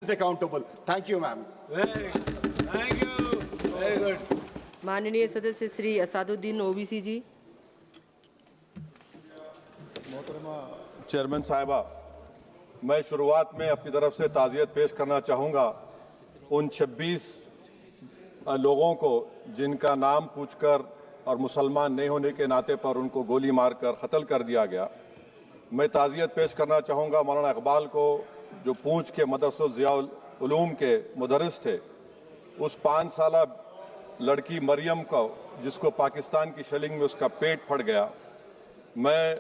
accountable. Thank you, ma'am. Very good. Thank you. Very good. माननीय सदस्य Shri Asaduddin OBC जी। मोहतरमा chairman साहिबा, मैं शुरुआत में अपनी तरफ से ताज़ियत पेश करना चाहूँगा उन 26 लोगों को जिनका नाम पूछकर और मुसलमान नहीं होने के नाते पर उनको गोली मारकर कत्ल कर दिया गया। मैं ताज़ियत पेश करना चाहूँगा मौलाना इकबाल को, जो पूंछ के मदरसुल ज़ियाउल उलूम के मुदर्रिस थे, उस 5 साला लड़की मरियम को जिसको पाकिस्तान की शेलिंग में उसका पेट फट गया। मैं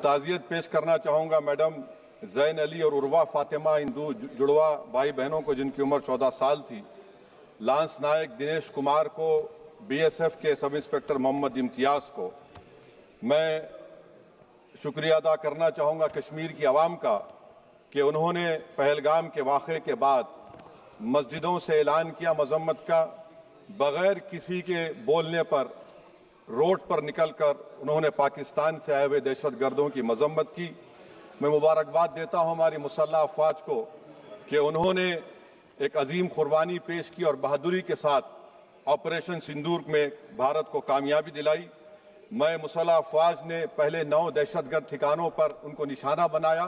ताज़ियत पेश करना चाहूँगा मैडम ज़ैन अली और उर्वा फातिमा, इन दो जुड़वा भाई बहनों को जिनकी उम्र 14 साल थी, लांस नायक दिनेश कुमार को, बीएसएफ के सब इंस्पेक्टर मोहम्मद इम्तियाज़ को। मैं शुक्रिया अदा करना चाहूँगा कश्मीर की आवाम का कि उन्होंने पहलगाम के वाक़े के बाद मस्जिदों से ऐलान किया मजम्मत का, बग़ैर किसी के बोलने पर रोड पर निकलकर उन्होंने पाकिस्तान से आए हुए दहशतगर्दों की मजम्मत की। मैं मुबारकबाद देता हूँ हमारी मुसल्लह अफवाज को कि उन्होंने एक अजीम कुर्बानी पेश की और बहादुरी के साथ ऑपरेशन सिंदूर में भारत को कामयाबी दिलाई। मैं मुसल्लह अफवाज ने पहले 9 दहशतगर्द ठिकानों पर उनको निशाना बनाया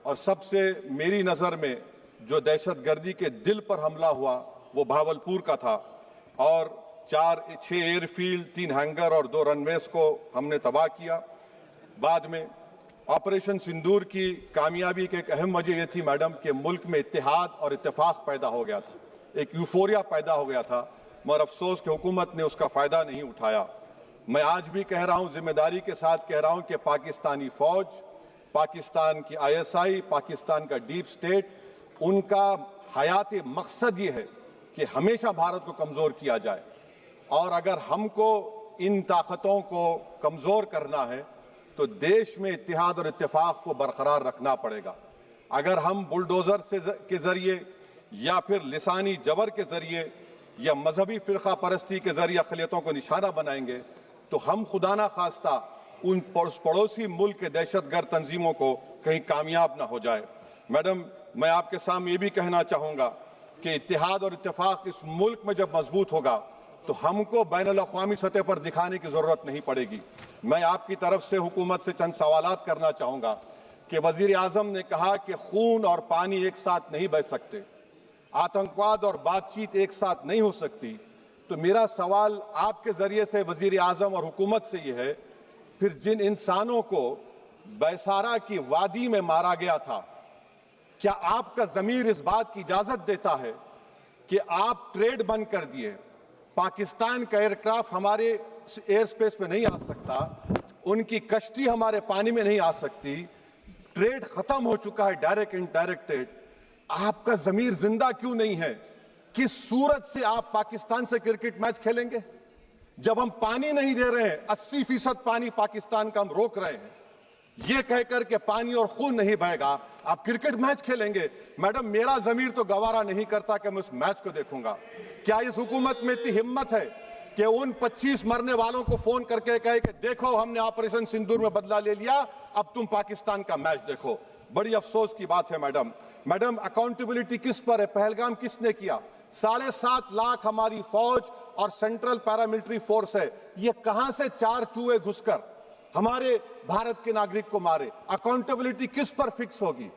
और सबसे मेरी नज़र में जो दहशतगर्दी के दिल पर हमला हुआ वो भावलपुर का था और 6 एयरफील्ड, 3 हैंगर और 2 रनवेज को हमने तबाह किया। बाद में ऑपरेशन सिंदूर की कामयाबी की एक अहम वजह यह थी मैडम कि मुल्क में इत्तेहाद और इत्तेफाक पैदा हो गया था, एक यूफोरिया पैदा हो गया था, मगर अफसोस कि हुकूमत ने उसका फ़ायदा नहीं उठाया। मैं आज भी कह रहा हूँ, जिम्मेदारी के साथ कह रहा हूँ कि पाकिस्तानी फ़ौज, पाकिस्तान की ISI, पाकिस्तान का डीप स्टेट, उनका हयाती मकसद ये है कि हमेशा भारत को कमज़ोर किया जाए और अगर हमको इन ताकतों को कमज़ोर करना है तो देश में इत्तेहाद और इत्तेफाक को बरकरार रखना पड़ेगा। अगर हम बुलडोज़र के ज़रिए या फिर लिसानी जबर के ज़रिए या मजहबी फ़िरक़ा परस्ती के ज़रिए अक़लियतों को निशाना बनाएंगे तो हम खुदा ना खास्ता उन पड़ोसी मुल्क के दहशतगर्द तंजीमों को कहीं कामयाब ना हो जाए। मैडम, मैं आपके सामने ये भी कहना चाहूँगा कि इत्तेहाद और इत्तेफाक इस मुल्क में जब मजबूत होगा तो हमको बैनुल-अक़वामी सतह पर दिखाने की ज़रूरत नहीं पड़ेगी। मैं आपकी तरफ से हुकूमत से चंद सवालात करना चाहूँगा कि वज़ीर आज़म ने कहा कि खून और पानी एक साथ नहीं बह सकते, आतंकवाद और बातचीत एक साथ नहीं हो सकती। तो मेरा सवाल आपके ज़रिए से वज़ीर आज़म और हुकूमत से ये है, फिर जिन इंसानों को बैसारा की वादी में मारा गया था, क्या आपका ज़मीर इस बात की इजाज़त देता है कि आप ट्रेड बंद कर दिए, पाकिस्तान का एयरक्राफ्ट हमारे एयर स्पेस में नहीं आ सकता, उनकी कश्ती हमारे पानी में नहीं आ सकती, ट्रेड खत्म हो चुका है डायरेक्ट इनडायरेक्टेड, आपका ज़मीर जिंदा क्यों नहीं है? किस सूरत से आप पाकिस्तान से क्रिकेट मैच खेलेंगे जब हम पानी नहीं दे रहे हैं? 80% पानी पाकिस्तान का हम रोक रहे हैं, ये कहकर के पानी और खून नहीं बहेगा, आप क्रिकेट मैच खेलेंगे? मैडम, मेरा ज़मीर तो गवारा नहीं करता कि मैं उस मैच को देखूंगा। क्या इस हुकूमत में इतनी हिम्मत है कि उन 25 मरने वालों को फोन करके कहे कि देखो हमने ऑपरेशन सिंदूर में बदला ले लिया, अब तुम पाकिस्तान का मैच देखो? बड़ी अफसोस की बात है मैडम, अकाउंटेबिलिटी किस पर है? पहलगाम किसने किया? 7.5 लाख हमारी फौज और सेंट्रल पैरामिलिट्री फोर्स है, ये कहां से 4 चूहे घुसकर हमारे भारत के नागरिक को मारे? अकाउंटेबिलिटी किस पर फिक्स होगी?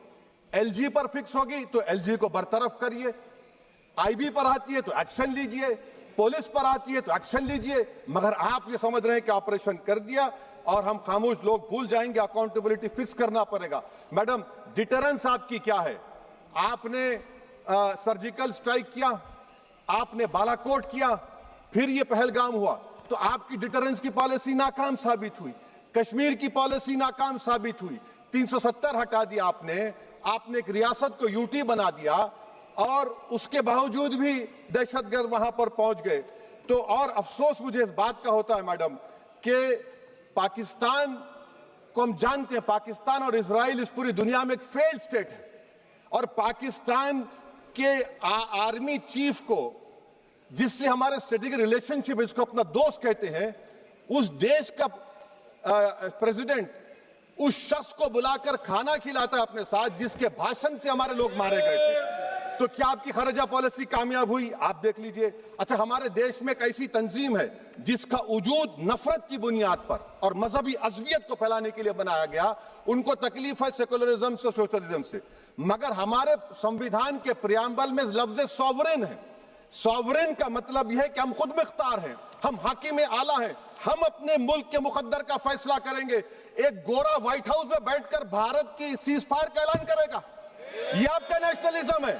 LG पर फिक्स होगी तो LG को बरतरफ करिए, IB पर आती है तो एक्शन लीजिए, पुलिस पर आती है तो एक्शन लीजिए, मगर आप ये समझ रहे हैं कि ऑपरेशन कर दिया और हम खामोश लोग भूल जाएंगे। अकाउंटेबिलिटी फिक्स करना पड़ेगा। मैडम, डिटरेंस आपकी क्या है? आपने सर्जिकल स्ट्राइक किया, आपने बालाकोट किया, फिर ये पहलगाम हुआ, तो आपकी डिटरेंस की पॉलिसी नाकाम साबित हुई, कश्मीर की पॉलिसी नाकाम साबित हुई, 370 हटा दिया आपने एक रियासत को यूटी बना दिया और उसके बावजूद भी दहशतगर्द वहां पर पहुंच गए। तो और अफसोस मुझे इस बात का होता है मैडम कि पाकिस्तान को हम जानते हैं, पाकिस्तान और इजराइल इस पूरी दुनिया में एक फेल्ड स्टेट है और पाकिस्तान के आर्मी चीफ को, जिससे हमारे स्ट्रेटेजिक रिलेशनशिप, इसको अपना दोस्त कहते हैं, उस देश का प्रेसिडेंट उस शख्स को बुलाकर खाना खिलाता है अपने साथ जिसके भाषण से हमारे लोग मारे गए थे। तो क्या आपकी खारजा पॉलिसी कामयाब हुई? आप देख लीजिए। अच्छा, हमारे देश में एक ऐसी तंजीम है जिसका वजूद नफरत की बुनियाद पर और मजहबी अज़बियत को फैलाने के लिए बनाया गया। उनको तकलीफ है सेकुलरिज्म से, सोशलिज्म से, मगर हमारे संविधान के प्रियम्बल में लफ्ज सॉवरेन है। सॉवरेन का मतलब यह है कि हम खुद मुख्तार हैं, हम हाकिम आला हैं, हम अपने मुल्क के मुकद्दर का फैसला करेंगे। एक गोरा व्हाइट हाउस में बैठकर भारत की सीज फायर का ऐलान करेगा? यह आपका नेशनलिज्म है।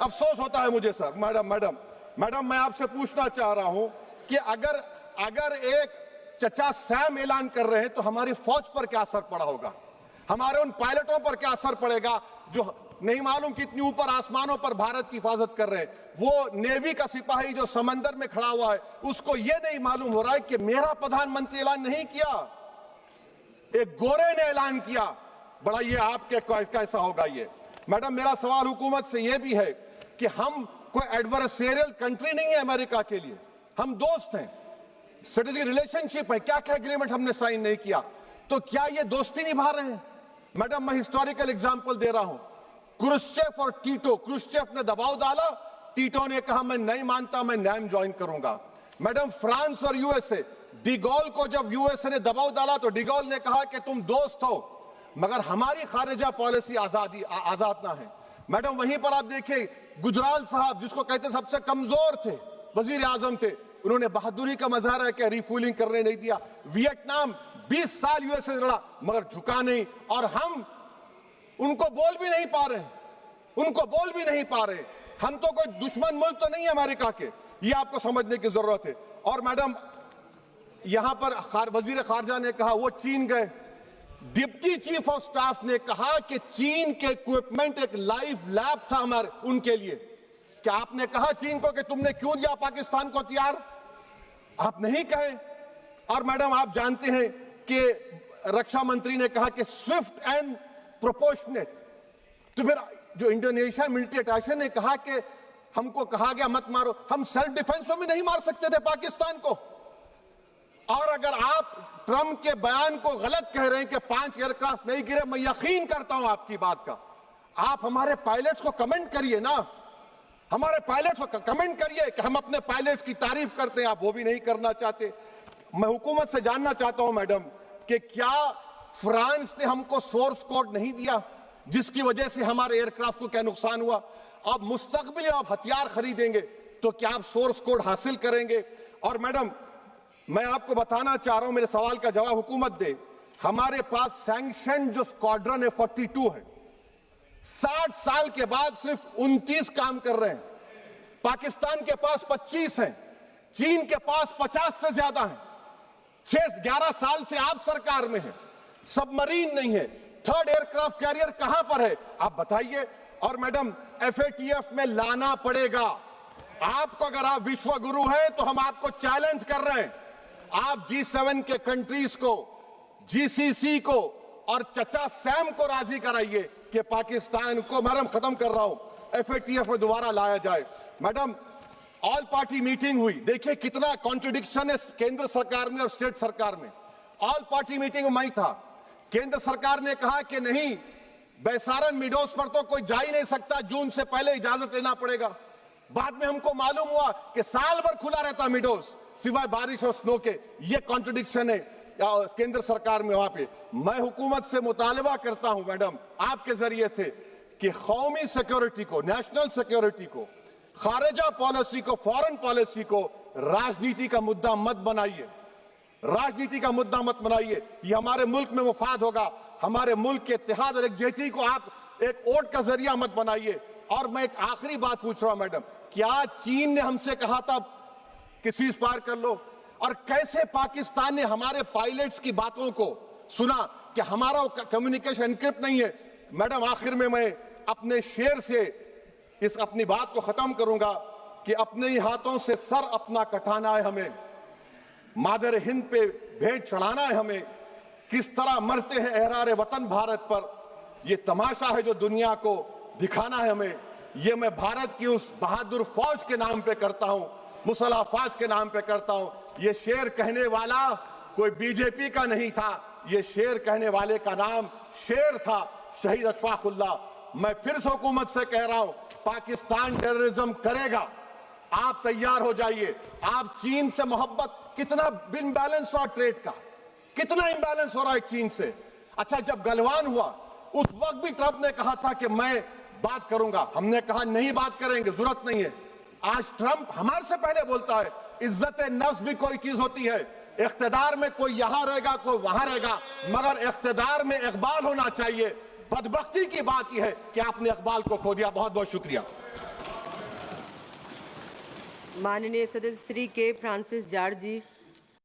अफसोस होता है मुझे सर। मैडम मैं आपसे पूछना चाह रहा हूं कि अगर एक चचा सैम ऐलान कर रहे हैं तो हमारी फौज पर क्या असर पड़ा होगा? हमारे उन पायलटों पर क्या असर पड़ेगा जो नहीं मालूम कितनी ऊपर आसमानों पर भारत की हिफाजत कर रहे हैं? वो नेवी का सिपाही जो समंदर में खड़ा हुआ है, उसको यह नहीं मालूम हो रहा है कि मेरा प्रधानमंत्री ऐलान नहीं किया, एक गोरे ने ऐलान किया। बड़ा ये आपके कैसा होगा ये? मैडम मेरा सवाल हुकूमत से यह भी है कि हम कोई एडवर्सेरियल कंट्री नहीं है अमेरिका के लिए, हम दोस्त हैं, स्ट्रेटेजिक रिलेशनशिप है। क्या क्या एग्रीमेंट हमने साइन नहीं किया, तो क्या ये दोस्ती निभा रहे हैं? मैडम मैं हिस्टोरिकल एग्जांपल दे रहा हूं, क्रुश्चेव और टीटो। क्रुश्चेव ने दबाव डाला, टीटो ने कहा मैं नहीं मानता, मैं नैम ज्वाइन करूंगा। मैडम फ्रांस और यूएसए, डिगोल को जब यूएसए ने दबाव डाला तो डिगोल ने कहा कि तुम दोस्त हो मगर हमारी खारिजा पॉलिसी आजाद ना है। मैडम वहीं पर आप देखिए गुजराल साहब, जिसको कहते सबसे कमजोर थे, वजीर आजम थे, उन्होंने बहादुरी का मजारा किया, रिफूलिंग करने नहीं दिया। वियतनाम 20 साल यूएसए से लड़ा मगर झुका नहीं, और हम उनको बोल भी नहीं पा रहे। हम तो कोई दुश्मन मुल्क तो नहीं है अमेरिका के, ये आपको समझने की जरूरत है। और मैडम यहां पर वजीर खारजा ने कहा वो चीन गए, डिप्टी चीफ ऑफ स्टाफ ने कहा कि चीन के इक्विपमेंट एक लाइव लैब था हमारे उनके लिए। क्या आपने कहा चीन को कि तुमने क्यों दिया पाकिस्तान को हथियार? आप नहीं कहे। और मैडम आप जानते हैं कि रक्षा मंत्री ने कहा कि स्विफ्ट एंड प्रोपोर्शनेट, तो फिर जो इंडोनेशिया मिलिट्री अटैचे ने कहा कि हमको कहा गया मत मारो, हम सेल्फ डिफेंस में भी नहीं मार सकते थे पाकिस्तान को। और अगर आप ट्रंप के बयान को गलत कह रहे हैं कि 5 एयरक्राफ्ट नहीं गिरे, मैं यकीन करता हूं आपकी बात का। आप हमारे पायलट्स को कमेंट करिए ना, हमारे पायलट्स को कमेंट करिए कि हम अपने पायलट्स की तारीफ करते हैं, आप वो भी नहीं करना चाहते। मैं हुकूमत से जानना चाहता हूं मैडम कि क्या फ्रांस ने हमको सोर्स कोड नहीं दिया जिसकी वजह से हमारे एयरक्राफ्ट को क्या नुकसान हुआ? अब मुस्तकबिल में आप हथियार खरीदेंगे तो क्या आप सोर्स कोड हासिल करेंगे? और मैडम मैं आपको बताना चाह रहा हूं, मेरे सवाल का जवाब हुकूमत दे। हमारे पास सैंक्शन जो स्क्वाड्रन है 42 है, 60 साल के बाद सिर्फ 29 काम कर रहे हैं। पाकिस्तान के पास 25 हैं, चीन के पास 50 से ज्यादा हैं। 11 साल से आप सरकार में हैं, सबमरीन नहीं है, थर्ड एयरक्राफ्ट कैरियर कहां पर है आप बताइए। और मैडम FATF में लाना पड़ेगा आपको। अगर आप विश्व गुरु हैं तो हम आपको चैलेंज कर रहे हैं, आप G7 के कंट्रीज को, GCC को और चचा सैम को राजी कराइए कि पाकिस्तान को, मैडम खत्म कर रहा हूं, FATF में दोबारा लाया जाए। मैडम ऑल पार्टी मीटिंग हुई, देखिए कितना कॉन्ट्रडिक्शन है केंद्र सरकार में और स्टेट सरकार में। ऑल पार्टी मीटिंग में मैं था, केंद्र सरकार ने कहा कि नहीं, बैसारन मिडोस पर तो कोई जा ही नहीं सकता, जून से पहले इजाजत लेना पड़ेगा। बाद में हमको मालूम हुआ कि साल भर खुला रहता मिडोस सिवाय बारिश और स्नो के। ये कॉन्ट्रडिक्शन है केंद्र सरकार में। वहां पे मैं हुकूमत से मुतालबा करता हूं मैडम आपके जरिए से कि कौमी सिक्योरिटी को, नेशनल सिक्योरिटी को, खारिजा पॉलिसी को, फॉरेन पॉलिसी को राजनीति का मुद्दा मत बनाइए, राजनीति का मुद्दा मत बनाइए। ये हमारे मुल्क में मुफाद होगा, हमारे मुल्क के इत्तेहाद और एकजुटती को आप एक वोट का जरिया मत बनाइए। और मैं एक आखिरी बात पूछ रहा हूं मैडम, क्या चीन ने हमसे कहा था कि सीज फायर कर लो? और कैसे पाकिस्तान ने हमारे पायलट्स की बातों को सुना कि हमारा कम्युनिकेशन एनक्रिप्ट नहीं है? मैडम आखिर में मैं अपने शेर से इस अपनी बात को खत्म करूंगा कि अपने ही हाथों से सर अपना कटाना है हमें, मादर हिंद पे भेंट चढ़ाना है हमें। किस तरह मरते हैं एहरारे वतन भारत पर, ये तमाशा है जो दुनिया को दिखाना है हमें। ये मैं भारत की उस बहादुर फौज के नाम पे करता हूं, मुसल्ह फौज के नाम पे करता हूं। ये शेर कहने वाला कोई बीजेपी का नहीं था, ये शेर कहने वाले का नाम शेर था, शहीद अशफाकुल्लाह। मैं फिर से हुकूमत से कह रहा हूं पाकिस्तान टेररिज्म करेगा। आप तैयार हो जाइए। आप चीन से मोहब्बत, कितना इम्बैलेंस हुआ ट्रेड का, कितना इम्बैलेंस हो रहा है चीन से। अच्छा, जब गलवान हुआ उस वक्त भी ट्रंप ने कहा था कि मैं बात करूंगा, हमने कहा नहीं बात करेंगे, जरूरत नहीं है। आज ट्रंप हमारे से पहले बोलता है इज्जत नफ्स भी कोई चीज होती है। इख्तिदार में कोई यहां रहेगा, कोई वहां रहेगा, मगर इख्तिदार में इकबाल होना चाहिए। बदबख्ती की बात यह है कि आपने इकबाल को खो दिया। बहुत बहुत शुक्रिया। माननीय सदस्य श्री के फ्रांसिस जॉर्ज जी।